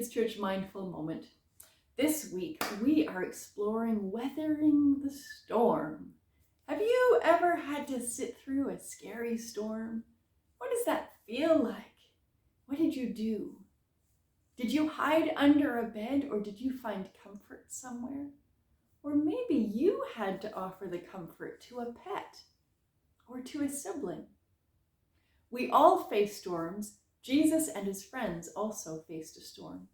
Grace Church Mindful Moment. This week we are exploring weathering the storm. Have you ever had to sit through a scary storm? What does that feel like? What did you do? Did you hide under a bed or did you find comfort somewhere? Or maybe you had to offer the comfort to a pet or to a sibling. We all face storms. Jesus and his friends also faced a storm.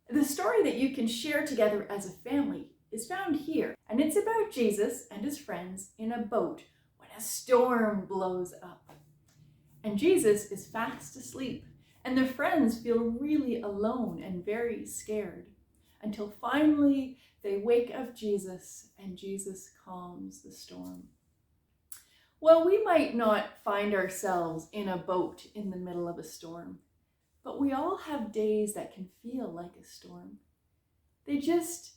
The story that you can share together as a family is found here, and it's about Jesus and his friends in a boat when a storm blows up. And Jesus is fast asleep, and their friends feel really alone and very scared, until finally they wake up Jesus, and Jesus calms the storm. Well, we might not find ourselves in a boat in the middle of a storm, but we all have days that can feel like a storm. They just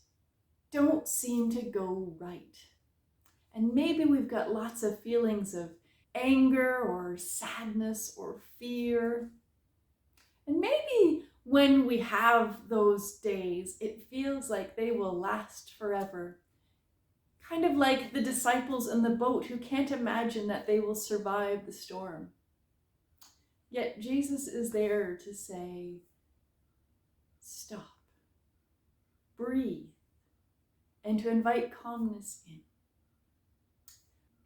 don't seem to go right. And maybe we've got lots of feelings of anger or sadness or fear. And maybe when we have those days, it feels like they will last forever. Kind of like the disciples in the boat who can't imagine that they will survive the storm. Yet Jesus is there to say, stop, breathe, and to invite calmness in.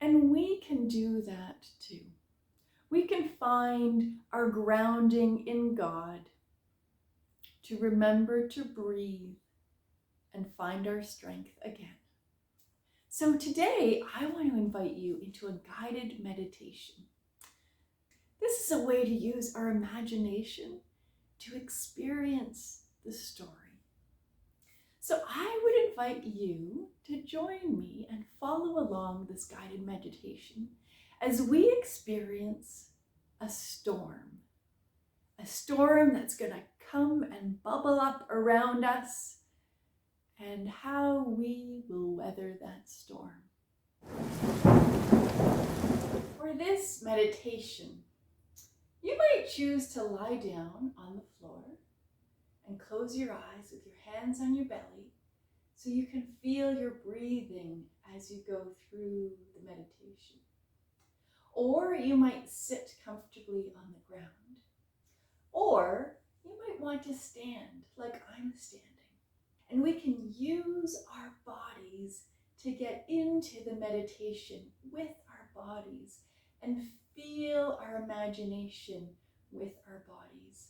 And we can do that too. We can find our grounding in God, to remember to breathe and find our strength again. So today, I want to invite you into a guided meditation. This is a way to use our imagination to experience the story. So I would invite you to join me and follow along this guided meditation as we experience a storm that's going to come and bubble up around us, and how we will weather that storm. For this meditation, you might choose to lie down on the floor and close your eyes with your hands on your belly so you can feel your breathing as you go through the meditation. Or you might sit comfortably on the ground. Or you might want to stand like I'm standing. And we can use our bodies to get into the meditation with our bodies and feel our imagination with our bodies.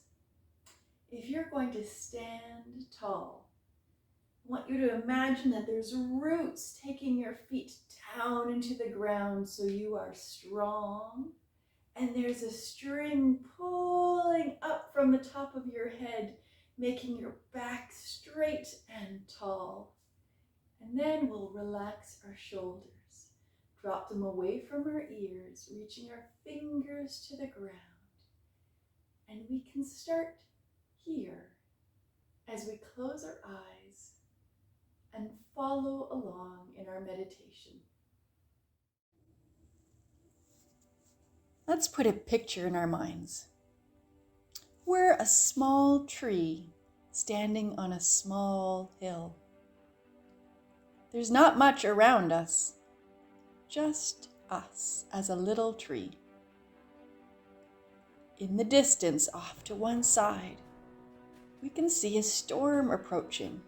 If you're going to stand tall, I want you to imagine that there's roots taking your feet down into the ground so you are strong. And there's a string pulling up from the top of your head, making your back straight and tall. And then we'll relax our shoulders. Drop them away from our ears, reaching our fingers to the ground. And we can start here as we close our eyes and follow along in our meditation. Let's put a picture in our minds. We're a small tree standing on a small hill. There's not much around us, just us as a little tree. In the distance, off to one side, we can see a storm approaching.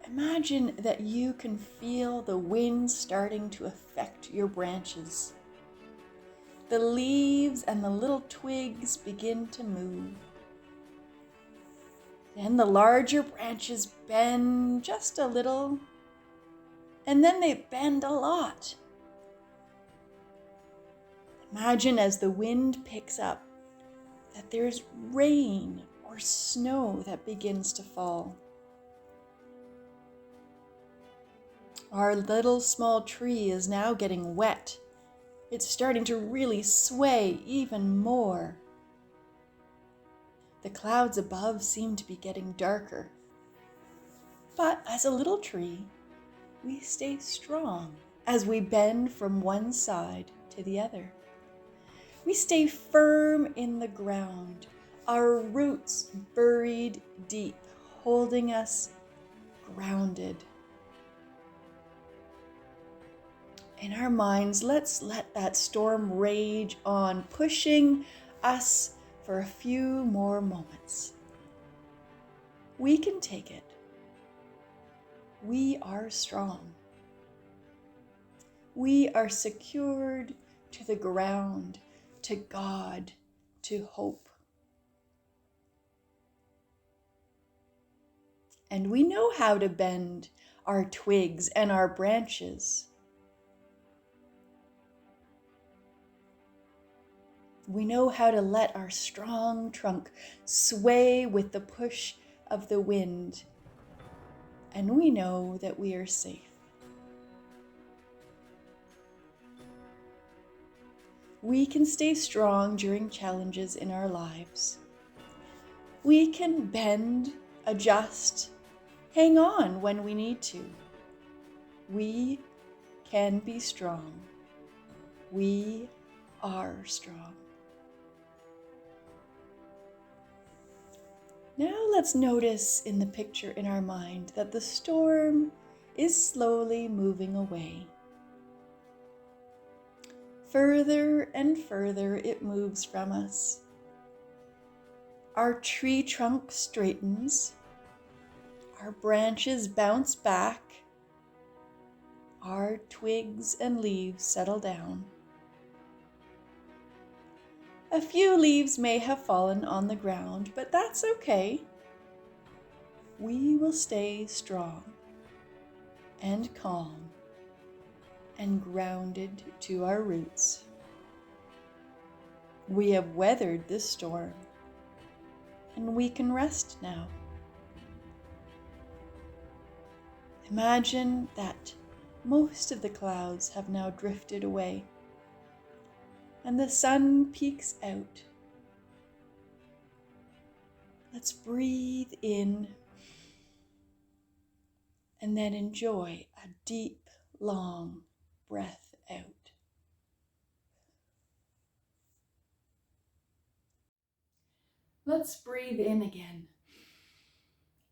Imagine that you can feel the wind starting to affect your branches. The leaves and the little twigs begin to move. Then the larger branches bend just a little, and then they bend a lot. Imagine as the wind picks up that there's rain or snow that begins to fall. Our little small tree is now getting wet. It's starting to really sway even more. The clouds above seem to be getting darker. But as a little tree, we stay strong as we bend from one side to the other. We stay firm in the ground, our roots buried deep, holding us grounded. In our minds, let's let that storm rage on, pushing us for a few more moments. We can take it. We are strong. We are secured to the ground, to God, to hope. And we know how to bend our twigs and our branches. We know how to let our strong trunk sway with the push of the wind, and we know that we are safe. We can stay strong during challenges in our lives. We can bend, adjust, hang on when we need to. We can be strong. We are strong. Now let's notice in the picture in our mind that the storm is slowly moving away. Further and further it moves from us. Our tree trunk straightens. Our branches bounce back. Our twigs and leaves settle down. A few leaves may have fallen on the ground, but that's okay. We will stay strong and calm and grounded to our roots. We have weathered this storm, and we can rest now. Imagine that most of the clouds have now drifted away, and the sun peeks out. Let's breathe in and then enjoy a deep, long breath out. Let's breathe in again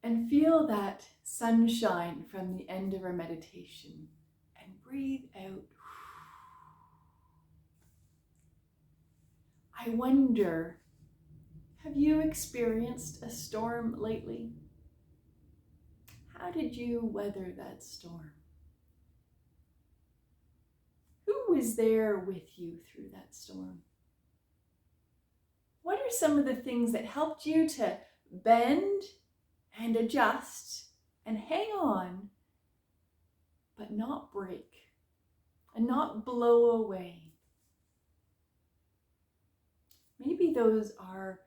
and feel that sunshine from the end of our meditation, and breathe out. I wonder, have you experienced a storm lately? How did you weather that storm? Who was there with you through that storm? What are some of the things that helped you to bend and adjust and hang on, but not break and not blow away? Maybe those are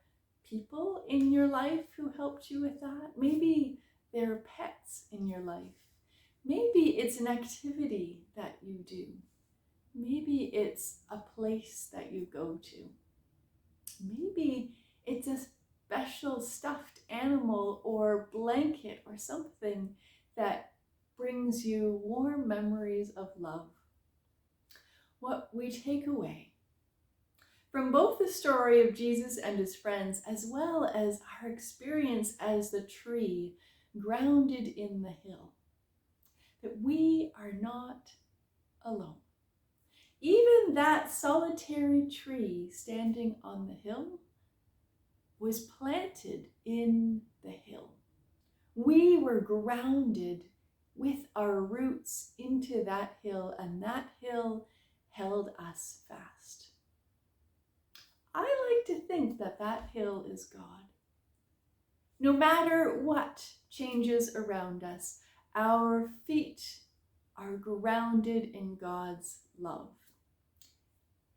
people in your life who helped you with that. Maybe they're pets in your life. Maybe it's an activity that you do. Maybe it's a place that you go to. Maybe it's a special stuffed animal or blanket or something that brings you warm memories of love. What we take away from both the story of Jesus and his friends, as well as our experience as the tree grounded in the hill, that we are not alone. Even that solitary tree standing on the hill was planted in the hill. We were grounded with our roots into that hill, and that hill held us fast. I like to think that that hill is God. No matter what changes around us, our feet are grounded in God's love.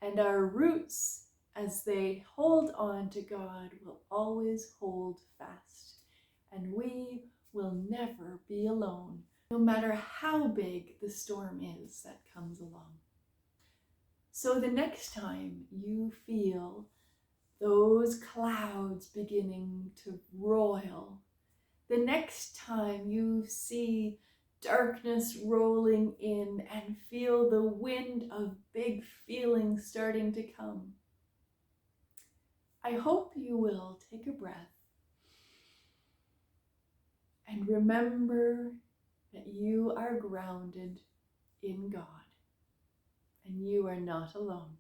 And our roots, as they hold on to God, will always hold fast. And we will never be alone, no matter how big the storm is that comes along. So the next time you feel those clouds beginning to roil, the next time you see darkness rolling in and feel the wind of big feelings starting to come, I hope you will take a breath and remember that you are grounded in God and you are not alone.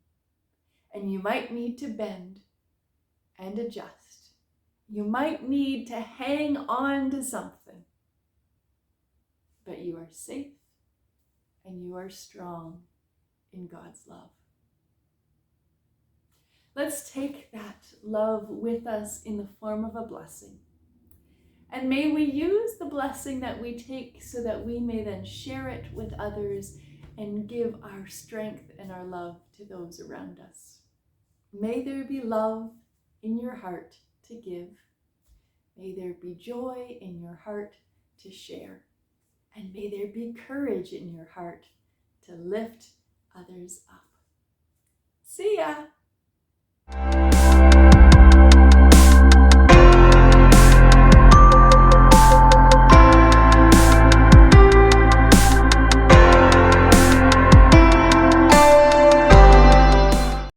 And you might need to bend and adjust. You might need to hang on to something, but you are safe and you are strong in God's love. Let's take that love with us in the form of a blessing. And may we use the blessing that we take so that we may then share it with others and give our strength and our love to those around us. May there be love in your heart to give. May there be joy in your heart to share. And may there be courage in your heart to lift others up. See ya!